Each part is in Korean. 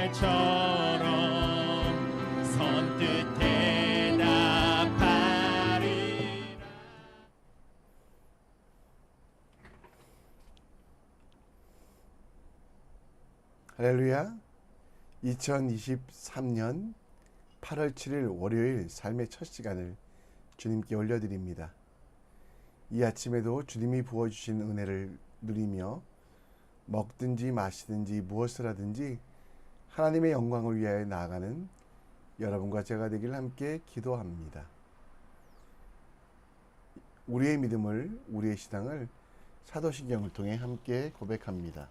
말처럼 선뜻 대답하리라. 할렐루야. 2023년 8월 7일 월요일 삶의 첫 시간을 주님께 올려드립니다. 이 아침에도 주님이 부어주신 은혜를 누리며 먹든지 마시든지 무엇을 하든지 하나님의 영광을 위하여 나아가는 여러분과 제가 되길 함께 기도합니다. 우리의 믿음을, 우리의 신앙을 사도신경을 통해 함께 고백합니다.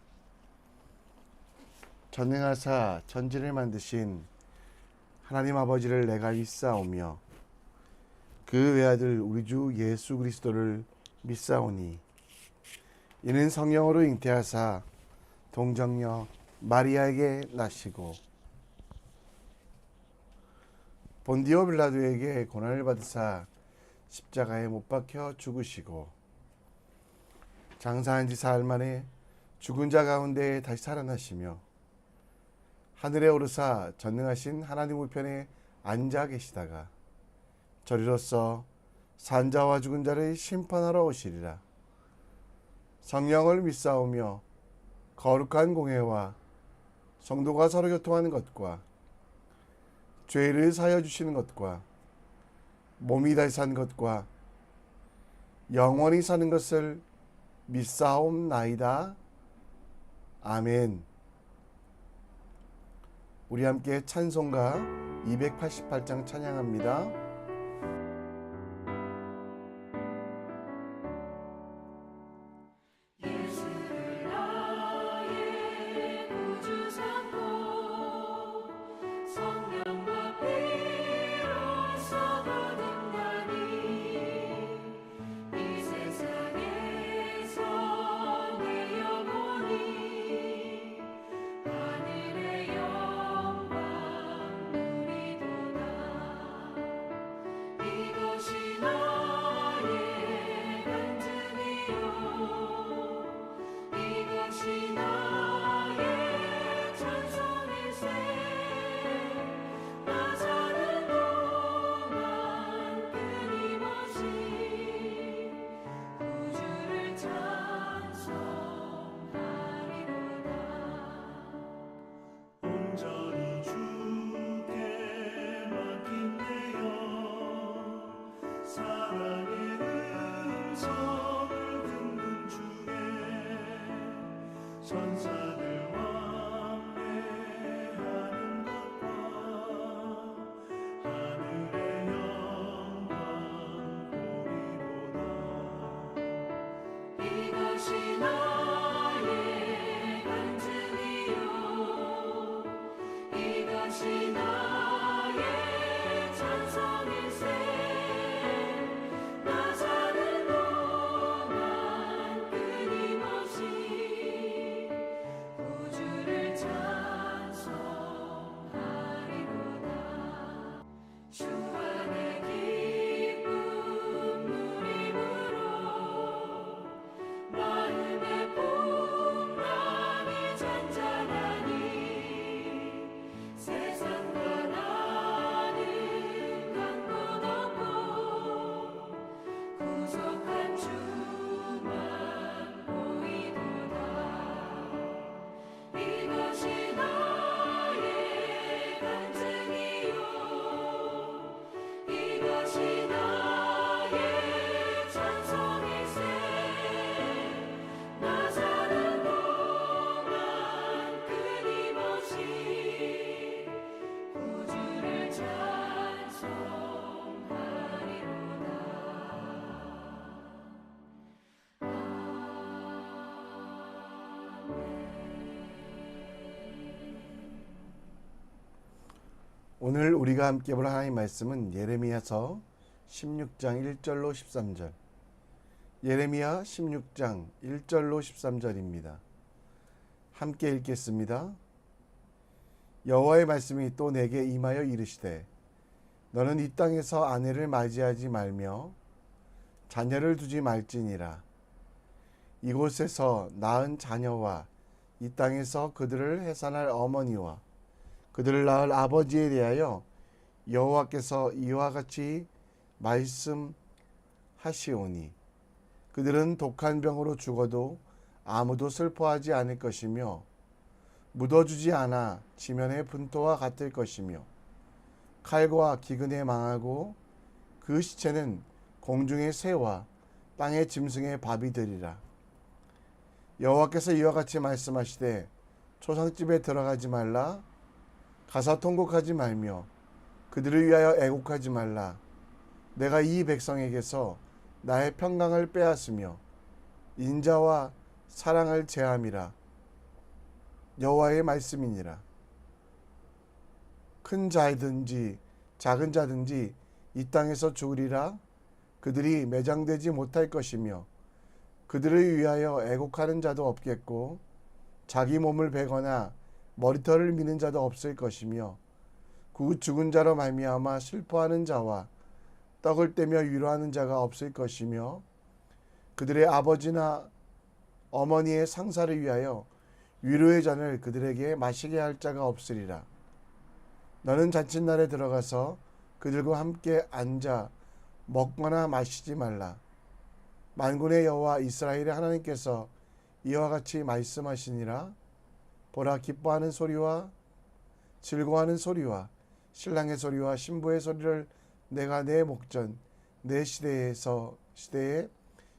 전능하사 천지를 만드신 하나님 아버지를 내가 믿사오며 그 외아들 우리 주 예수 그리스도를 믿사오니 이는 성령으로 잉태하사 동정녀 마리아에게 나시고 본디오 빌라도에게 고난을 받으사 십자가에 못 박혀 죽으시고 장사한 지 사흘 만에 죽은 자 가운데 다시 살아나시며 하늘에 오르사 전능하신 하나님 우편에 앉아 계시다가 저리로서 산자와 죽은 자를 심판하러 오시리라. 성령을 믿사오며 거룩한 공회와 성도가 서로 교통하는 것과 죄를 사하여 주시는 것과 몸이 다시 산 것과 영원히 사는 것을 믿사옵나이다. 아멘. 우리 함께 찬송가 288장 찬양합니다. 천사들 왕래하는 것과 하늘의 영광 보리로다. 이것이 나의 간증이요 이것이 나의 찬송일세. 나 사는 동안 끊임없이 구주를 찬송하리로다. 주 안에 기쁨 누림으로 마음의 풍랑이 잔잔하니 세상과 나는 강도 높고 구속한 주만 보이도다. 이것이 나의 간증이요 이것이 나의 찬송일세. 나 사는 동안 끊임없이 구주를 오늘 우리가 함께 볼 하나님의 말씀은 예레미야서 16장 1절로 13절. 예레미야 16장 1절로 13절입니다. 함께 읽겠습니다. 여호와의 말씀이 또 내게 임하여 이르시되 너는 이 땅에서 아내를 맞이하지 말며 자녀를 두지 말지니라. 이곳에서 낳은 자녀와 이 땅에서 그들을 해산할 어머니와 그들을 낳을 아버지에 대하여 여호와께서 이와 같이 말씀하시오니 그들은 독한 병으로 죽어도 아무도 슬퍼하지 않을 것이며 묻어주지 않아 지면의 분토와 같을 것이며 칼과 기근에 망하고 그 시체는 공중의 새와 땅의 짐승의 밥이 되리라. 여호와께서 이와 같이 말씀하시되 초상집에 들어가지 말라. 가서 통곡하지 말며 그들을 위하여 애곡하지 말라. 내가 이 백성에게서 나의 평강을 빼앗으며 인자와 사랑을 제함이라. 여호와의 말씀이니라. 큰 자든지 작은 자든지 이 땅에서 죽으리라. 그들이 매장되지 못할 것이며 그들을 위하여 애곡하는 자도 없겠고 자기 몸을 베거나 머리털을 미는 자도 없을 것이며 그 죽은 자로 말미암아 슬퍼하는 자와 떡을 떼며 위로하는 자가 없을 것이며 그들의 아버지나 어머니의 상사를 위하여 위로의 잔을 그들에게 마시게 할 자가 없으리라. 너는 잔칫날에 들어가서 그들과 함께 앉아 먹거나 마시지 말라. 만군의 여호와 이스라엘의 하나님께서 이와 같이 말씀하시니라. 보라, 기뻐하는 소리와 즐거워하는 소리와 신랑의 소리와 신부의 소리를 내가 내 목전 내 시대에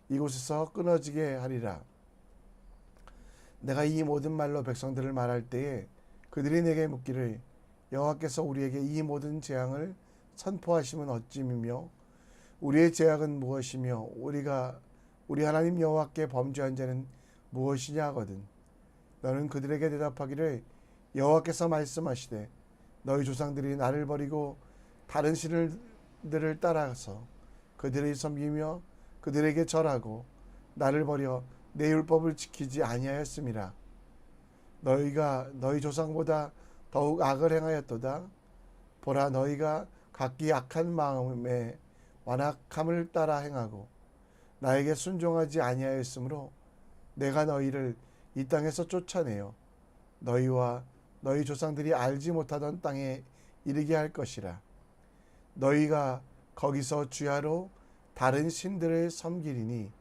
이곳에서 끊어지게 하리라. 내가 이 모든 말로 백성들을 말할 때에 그들이 내게 묻기를 여호와께서 우리에게 이 모든 재앙을 선포하시면 어찌미며 우리의 죄악은 무엇이며 우리 하나님 여호와께 범죄한 죄는 무엇이냐 하거든. 너는 그들에게 대답하기를 여호와께서 말씀하시되 너희 조상들이 나를 버리고 다른 신들을 따라서 그들을 섬기며 그들에게 절하고 나를 버려 내 율법을 지키지 아니하였음이라. 너희가 너희 조상보다 더욱 악을 행하였도다. 보라, 너희가 각기 악한 마음에 완악함을 따라 행하고 나에게 순종하지 아니하였으므로 내가 너희를 이 땅에서 쫓아내어 너희와 너희 조상들이 알지 못하던 땅에 이르게 할 것이라. 너희가 거기서 주야로 다른 신들을 섬기리니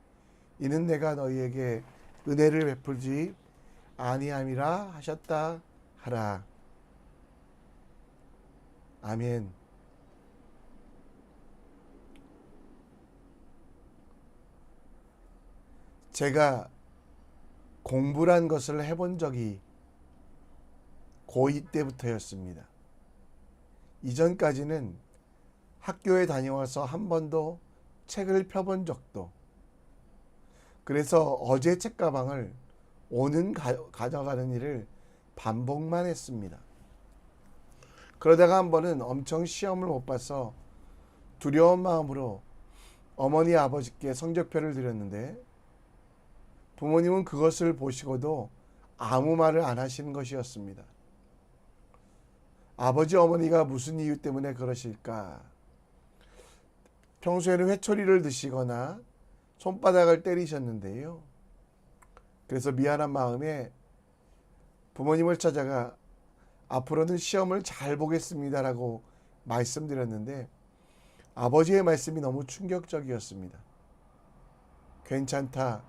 이는 내가 너희에게 은혜를 베풀지 아니함이라 하셨다 하라. 아멘. 제가 공부란 것을 해본 적이 고2 때부터였습니다. 이전까지는 학교에 다녀와서 한 번도 책을 펴본 적도, 그래서 어제 책가방을 오는 가져가는 일을 반복만 했습니다. 그러다가 한 번은 엄청 시험을 못 봐서 두려운 마음으로 어머니 아버지께 성적표를 드렸는데 부모님은 그것을 보시고도 아무 말을 안 하시는 것이었습니다. 아버지 어머니가 무슨 이유 때문에 그러실까? 평소에는 회초리를 드시거나 손바닥을 때리셨는데요. 그래서 미안한 마음에 부모님을 찾아가 앞으로는 시험을 잘 보겠습니다라고 말씀드렸는데 아버지의 말씀이 너무 충격적이었습니다. 괜찮다.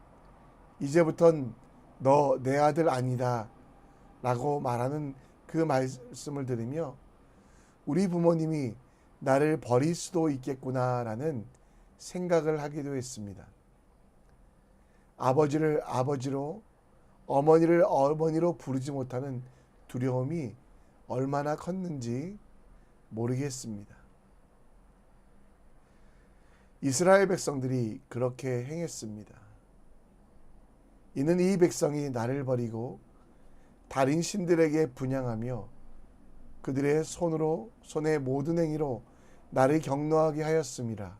이제부턴 너 내 아들 아니다 라고 말하는 그 말씀을 들으며 우리 부모님이 나를 버릴 수도 있겠구나 라는 생각을 하기도 했습니다. 아버지를 아버지로 어머니를 어머니로 부르지 못하는 두려움이 얼마나 컸는지 모르겠습니다. 이스라엘 백성들이 그렇게 행했습니다. 이는 이 백성이 나를 버리고 다른 신들에게 분향하며 그들의 손의 모든 행위로 나를 경노하게 하였음이라.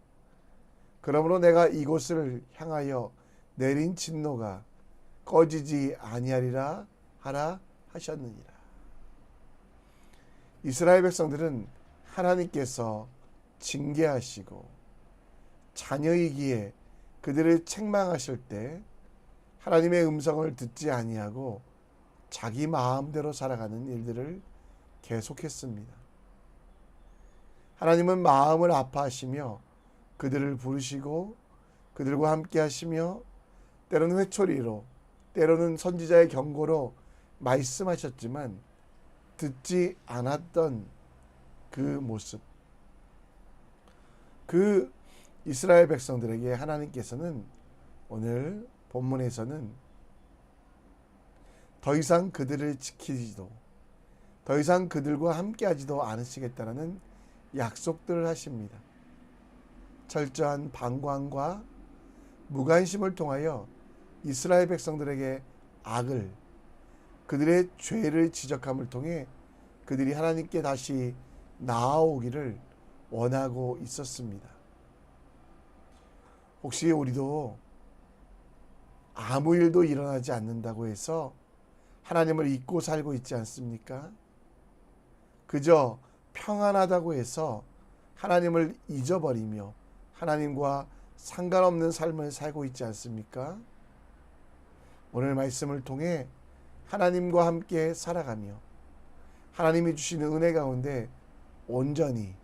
그러므로 내가 이곳을 향하여 내린 진노가 꺼지지 아니하리라 하라 하셨느니라. 이스라엘 백성들은 하나님께서 징계하시고 자녀이기에 그들을 책망하실 때 하나님의 음성을 듣지 아니하고 자기 마음대로 살아가는 일들을 계속했습니다. 하나님은 마음을 아파하시며 그들을 부르시고 그들과 함께 하시며 때로는 회초리로 때로는 선지자의 경고로 말씀하셨지만 듣지 않았던 그 모습, 그 이스라엘 백성들에게 하나님께서는 오늘 본문에서는 더 이상 그들을 지키지도 더 이상 그들과 함께하지도 않으시겠다는 약속들을 하십니다. 철저한 방광과 무관심을 통하여 이스라엘 백성들에게 악을, 그들의 죄를 지적함을 통해 그들이 하나님께 다시 나아오기를 원하고 있었습니다. 혹시 우리도 아무 일도 일어나지 않는다고 해서 하나님을 잊고 살고 있지 않습니까? 그저 평안하다고 해서 하나님을 잊어버리며 하나님과 상관없는 삶을 살고 있지 않습니까? 오늘 말씀을 통해 하나님과 함께 살아가며 하나님이 주시는 은혜 가운데 온전히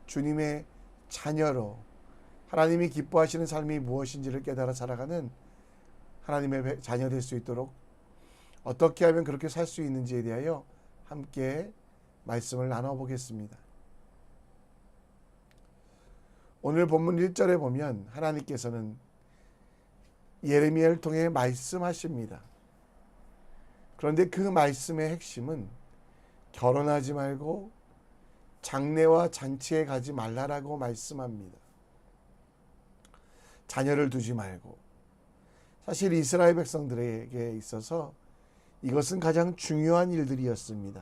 주님의 자녀로 하나님이 기뻐하시는 삶이 무엇인지를 깨달아 살아가는 하나님의 자녀 될 수 있도록 어떻게 하면 그렇게 살 수 있는지에 대하여 함께 말씀을 나눠보겠습니다. 오늘 본문 1절에 보면 하나님께서는 예레미야를 통해 말씀하십니다. 그런데 그 말씀의 핵심은 결혼하지 말고 장례와 잔치에 가지 말라라고 말씀합니다. 자녀를 두지 말고. 사실 이스라엘 백성들에게 있어서 이것은 가장 중요한 일들이었습니다.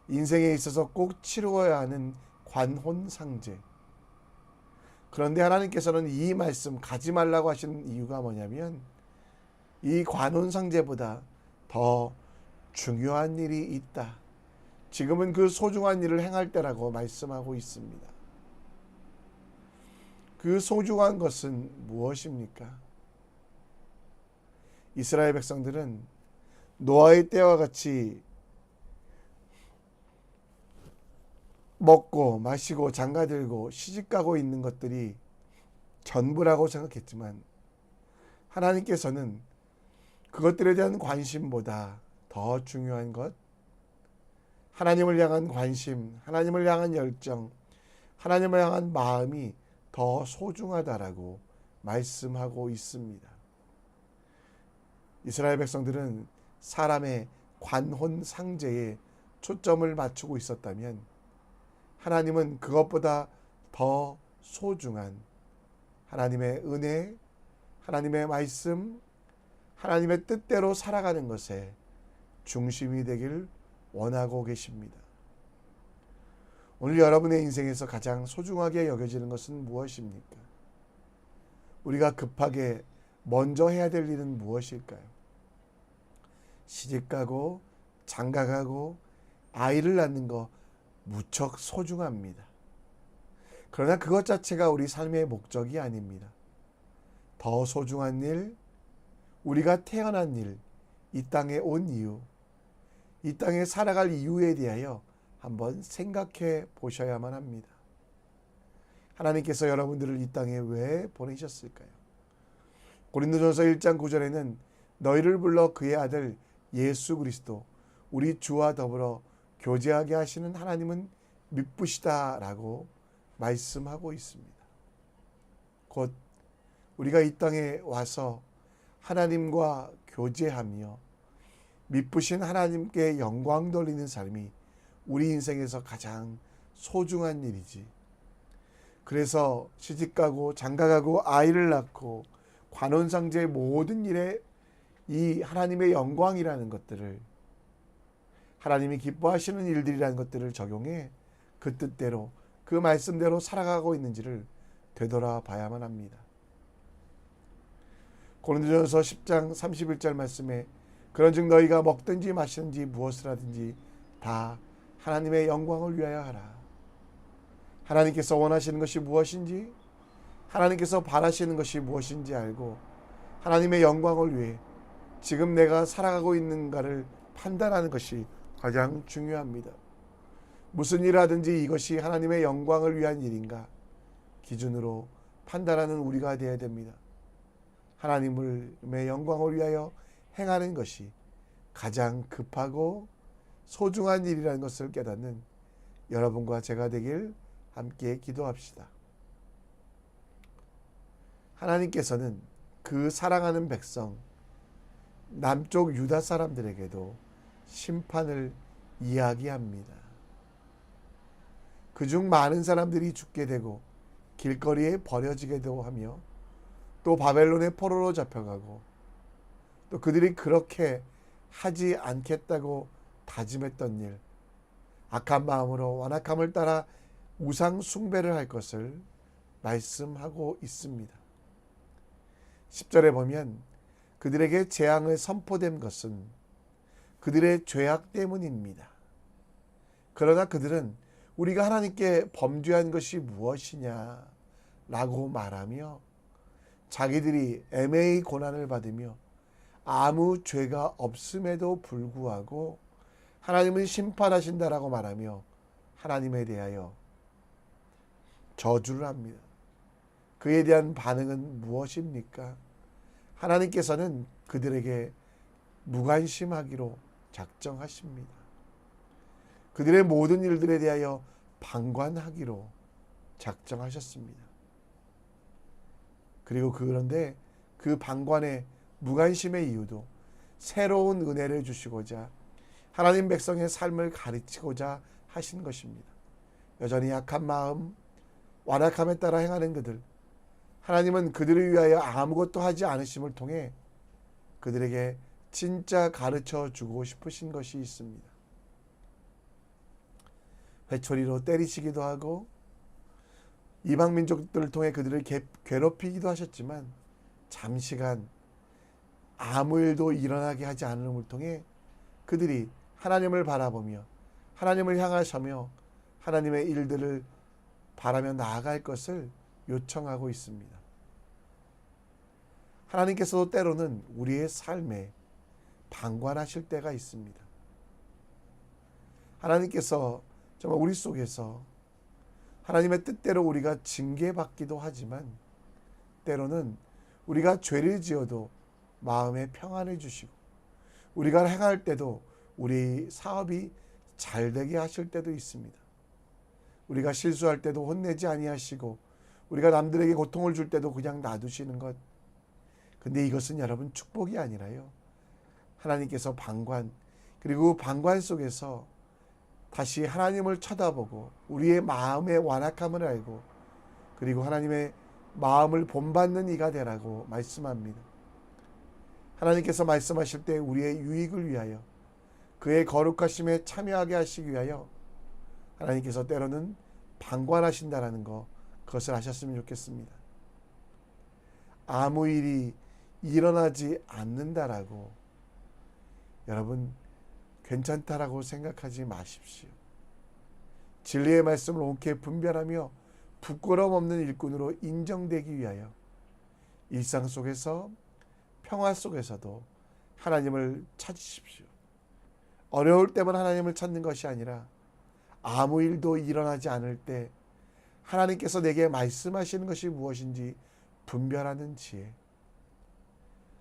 인생에 있어서 꼭 치루어야 하는 관혼상제. 그런데 하나님께서는 이 말씀 가지 말라고 하시는 이유가 뭐냐면 이 관혼상제보다 더 중요한 일이 있다. 지금은 그 소중한 일을 행할 때라고 말씀하고 있습니다. 그 소중한 것은 무엇입니까? 이스라엘 백성들은 노아의 때와 같이 먹고 마시고 장가들고 시집가고 있는 것들이 전부라고 생각했지만 하나님께서는 그것들에 대한 관심보다 더 중요한 것, 하나님을 향한 관심, 하나님을 향한 열정, 하나님을 향한 마음이 더 소중하다라고 말씀하고 있습니다. 이스라엘 백성들은 사람의 관혼 상제에 초점을 맞추고 있었다면 하나님은 그것보다 더 소중한 하나님의 은혜, 하나님의 말씀, 하나님의 뜻대로 살아가는 것에 중심이 되길 원하고 계십니다. 오늘 여러분의 인생에서 가장 소중하게 여겨지는 것은 무엇입니까? 우리가 급하게 먼저 해야 될 일은 무엇일까요? 시집가고 장가가고 아이를 낳는 거 무척 소중합니다. 그러나 그것 자체가 우리 삶의 목적이 아닙니다. 더 소중한 일, 우리가 태어난 일, 이 땅에 온 이유, 이 땅에 살아갈 이유에 대하여 한번 생각해 보셔야만 합니다. 하나님께서 여러분들을 이 땅에 왜 보내셨을까요? 고린도전서 1장 9절에는 너희를 불러 그의 아들 예수 그리스도 우리 주와 더불어 교제하게 하시는 하나님은 미쁘시다라고 말씀하고 있습니다. 곧 우리가 이 땅에 와서 하나님과 교제하며 미쁘신 하나님께 영광 돌리는 삶이 우리 인생에서 가장 소중한 일이지. 그래서 시집가고 장가가고 아이를 낳고 관혼상제의 모든 일에 이 하나님의 영광이라는 것들을, 하나님이 기뻐하시는 일들이라는 것들을 적용해 그 뜻대로 그 말씀대로 살아가고 있는지를 되돌아봐야만 합니다. 고린도전서 10장 31절 말씀에 그런즉 너희가 먹든지 마시든지 무엇을 하든지 다 하나님의 영광을 위하여 하라. 하나님께서 원하시는 것이 무엇인지, 하나님께서 바라시는 것이 무엇인지 알고 하나님의 영광을 위해 지금 내가 살아가고 있는가를 판단하는 것이 가장 중요합니다. 무슨 일을 하든지 이것이 하나님의 영광을 위한 일인가 기준으로 판단하는 우리가 되어야 됩니다. 하나님의 영광을 위하여 행하는 것이 가장 급하고 소중한 일이라는 것을 깨닫는 여러분과 제가 되길 함께 기도합시다. 하나님께서는 그 사랑하는 백성 남쪽 유다 사람들에게도 심판을 이야기합니다. 그중 많은 사람들이 죽게 되고 길거리에 버려지게도 하며 또 바벨론의 포로로 잡혀가고 또 그들이 그렇게 하지 않겠다고 다짐했던 일, 악한 마음으로 완악함을 따라 우상 숭배를 할 것을 말씀하고 있습니다. 10절에 보면 그들에게 재앙을 선포된 것은 그들의 죄악 때문입니다. 그러나 그들은 우리가 하나님께 범죄한 것이 무엇이냐 라고 말하며 자기들이 애매히 고난을 받으며 아무 죄가 없음에도 불구하고 하나님은 심판하신다라고 말하며 하나님에 대하여 저주를 합니다. 그에 대한 반응은 무엇입니까? 하나님께서는 그들에게 무관심하기로 작정하십니다. 그들의 모든 일들에 대하여 방관하기로 작정하셨습니다. 그리고 그런데 그 방관의 무관심의 이유도 새로운 은혜를 주시고자 하나님 백성의 삶을 가르치고자 하신 것입니다. 여전히 약한 마음, 완악함에 따라 행하는 그들, 하나님은 그들을 위하여 아무것도 하지 않으심을 통해 그들에게 진짜 가르쳐 주고 싶으신 것이 있습니다. 회초리로 때리시기도 하고 이방 민족들을 통해 그들을 괴롭히기도 하셨지만 잠시간 아무 일도 일어나게 하지 않음을 통해 그들이 하나님을 바라보며 하나님을 향하셔며 하나님의 일들을 바라며 나아갈 것을 요청하고 있습니다. 하나님께서도 때로는 우리의 삶에 방관하실 때가 있습니다. 하나님께서 정말 우리 속에서 하나님의 뜻대로 우리가 징계받기도 하지만 때로는 우리가 죄를 지어도 마음에 평안을 주시고 우리가 행할 때도 우리 사업이 잘 되게 하실 때도 있습니다. 우리가 실수할 때도 혼내지 아니하시고 우리가 남들에게 고통을 줄 때도 그냥 놔두시는 것. 근데 이것은 여러분 축복이 아니라요. 하나님께서 방관, 그리고 방관 속에서 다시 하나님을 쳐다보고 우리의 마음의 완악함을 알고 그리고 하나님의 마음을 본받는 이가 되라고 말씀합니다. 하나님께서 말씀하실 때 우리의 유익을 위하여 그의 거룩하심에 참여하게 하시기 위하여 하나님께서 때로는 방관하신다라는 것, 그것을 아셨으면 좋겠습니다. 아무 일이 일어나지 않는다라고 여러분 괜찮다라고 생각하지 마십시오. 진리의 말씀을 옳게 분별하며 부끄러움 없는 일꾼으로 인정되기 위하여 일상 속에서 평화 속에서도 하나님을 찾으십시오. 어려울 때만 하나님을 찾는 것이 아니라 아무 일도 일어나지 않을 때 하나님께서 내게 말씀하시는 것이 무엇인지 분별하는 지혜,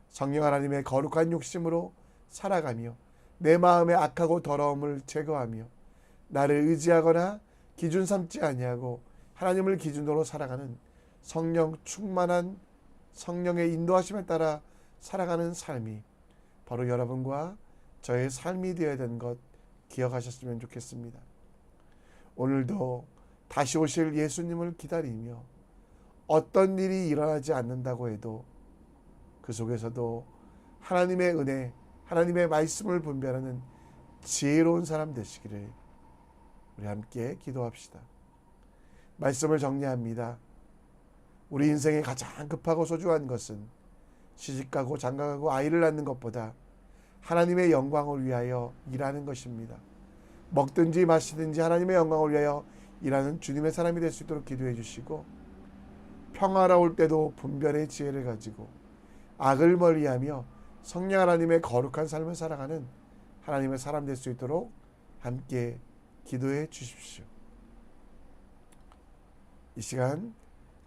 성령 하나님의 거룩한 욕심으로 살아가며 내 마음의 악하고 더러움을 제거하며 나를 의지하거나 기준 삼지 아니하고 하나님을 기준으로 살아가는 성령 충만한 성령의 인도하심에 따라 살아가는 삶이 바로 여러분과 저의 삶이 되어야 되는 것 기억하셨으면 좋겠습니다. 오늘도 다시 오실 예수님을 기다리며 어떤 일이 일어나지 않는다고 해도 그 속에서도 하나님의 은혜, 하나님의 말씀을 분별하는 지혜로운 사람 되시기를 우리 함께 기도합시다. 말씀을 정리합니다. 우리 인생에 가장 급하고 소중한 것은 시집가고 장가가고 아이를 낳는 것보다 하나님의 영광을 위하여 일하는 것입니다. 먹든지 마시든지 하나님의 영광을 위하여 일하는 주님의 사람이 될 수 있도록 기도해 주시고 평화로울 때도 분별의 지혜를 가지고 악을 멀리하며 성령 하나님의 거룩한 삶을 살아가는 하나님의 사람 될 수 있도록 함께 기도해 주십시오. 이 시간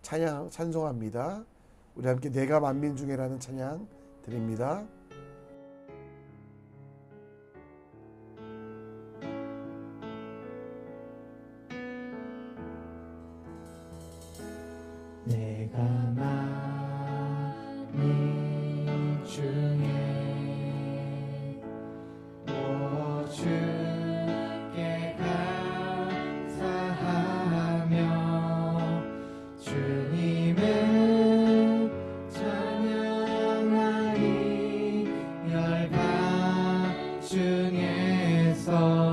찬송합니다. 우리 함께 내가 만민 중에라는 찬양 드립니다. 내가 만민 중에 오 주께 감사하며 주님을 찬양하리 열방 중에서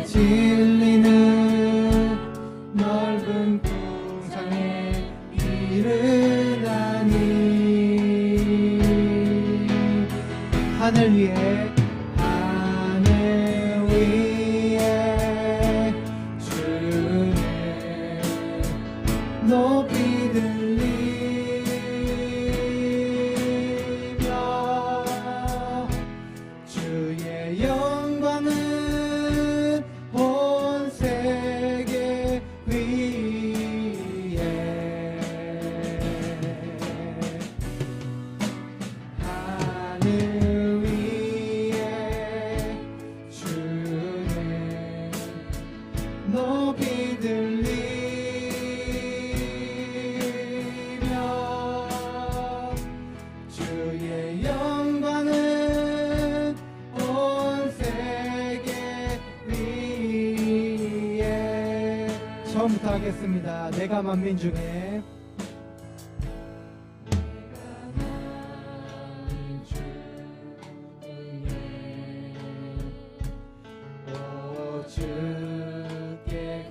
진리는 넓은 풍성에 이르다니 하늘 위에 주를 높이 들리며 주의 영광을 높이 들리며 주의 영광은 온 세계 위에 처음부터 하겠습니다. 내가 만민 중에 주께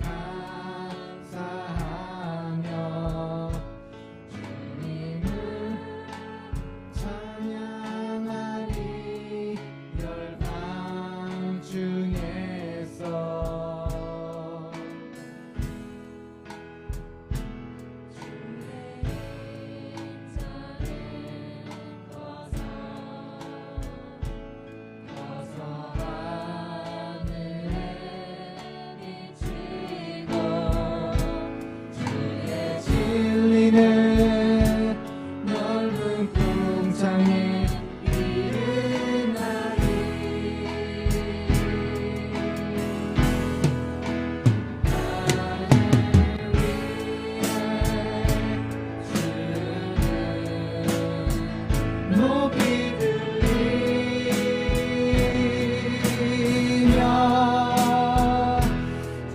감사하며 주님을 찬양하리 열방 중에서 넓은 풍창에 이르나니 높이 들리며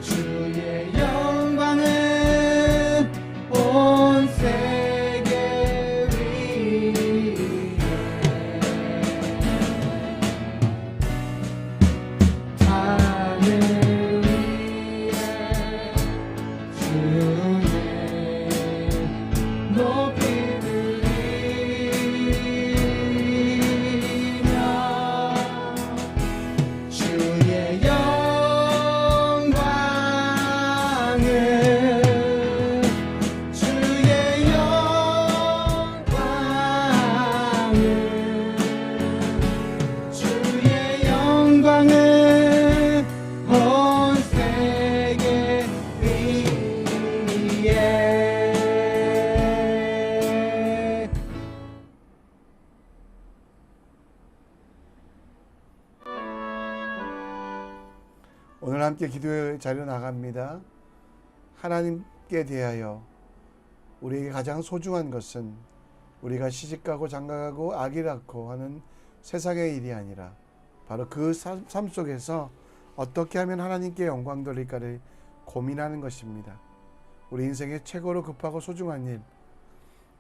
주의 영광을 온 세계 위에 하늘 위에 주의 높이 들리며 주의 영광을 주의 영광을 온 세계 위에 오늘 함께 기도의 자리로 나갑니다. 하나님께 대하여 우리에게 가장 소중한 것은 우리가 시집가고 장가가고 아기 낳고 하는 세상의 일이 아니라 바로 그 삶 속에서 어떻게 하면 하나님께 영광 돌릴까를 고민하는 것입니다. 우리 인생의 최고로 급하고 소중한 일,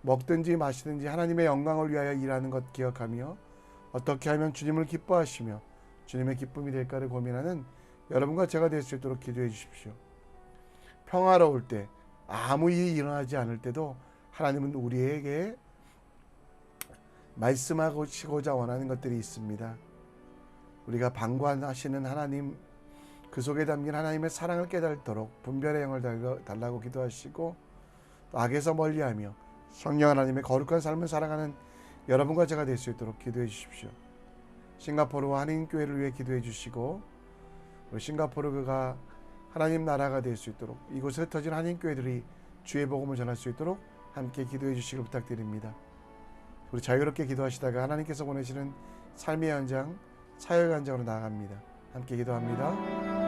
먹든지 마시든지 하나님의 영광을 위하여 일하는 것 기억하며 어떻게 하면 주님을 기뻐하시며 주님의 기쁨이 될까를 고민하는 여러분과 제가 될 수 있도록 기도해 주십시오. 평화로울 때, 아무 일이 일어나지 않을 때도 하나님은 우리에게 말씀하시고자 원하는 것들이 있습니다. 우리가 방관하시는 하나님, 그 속에 담긴 하나님의 사랑을 깨닫도록 분별의 영을 달라고 기도하시고, 또 악에서 멀리하며 성령 하나님의 거룩한 삶을 살아가는 여러분과 제가 될 수 있도록 기도해 주십시오. 싱가포르와 한인교회를 위해 기도해 주시고, 싱가포르가 하나님 나라가 될 수 있도록, 이곳에 흩어진 한인교회들이 주의 복음을 전할 수 있도록 함께 기도해 주시길 부탁드립니다. 우리 자유롭게 기도하시다가 하나님께서 보내시는 삶의 현장, 사역의 현장으로 나아갑니다. 함께 기도합니다.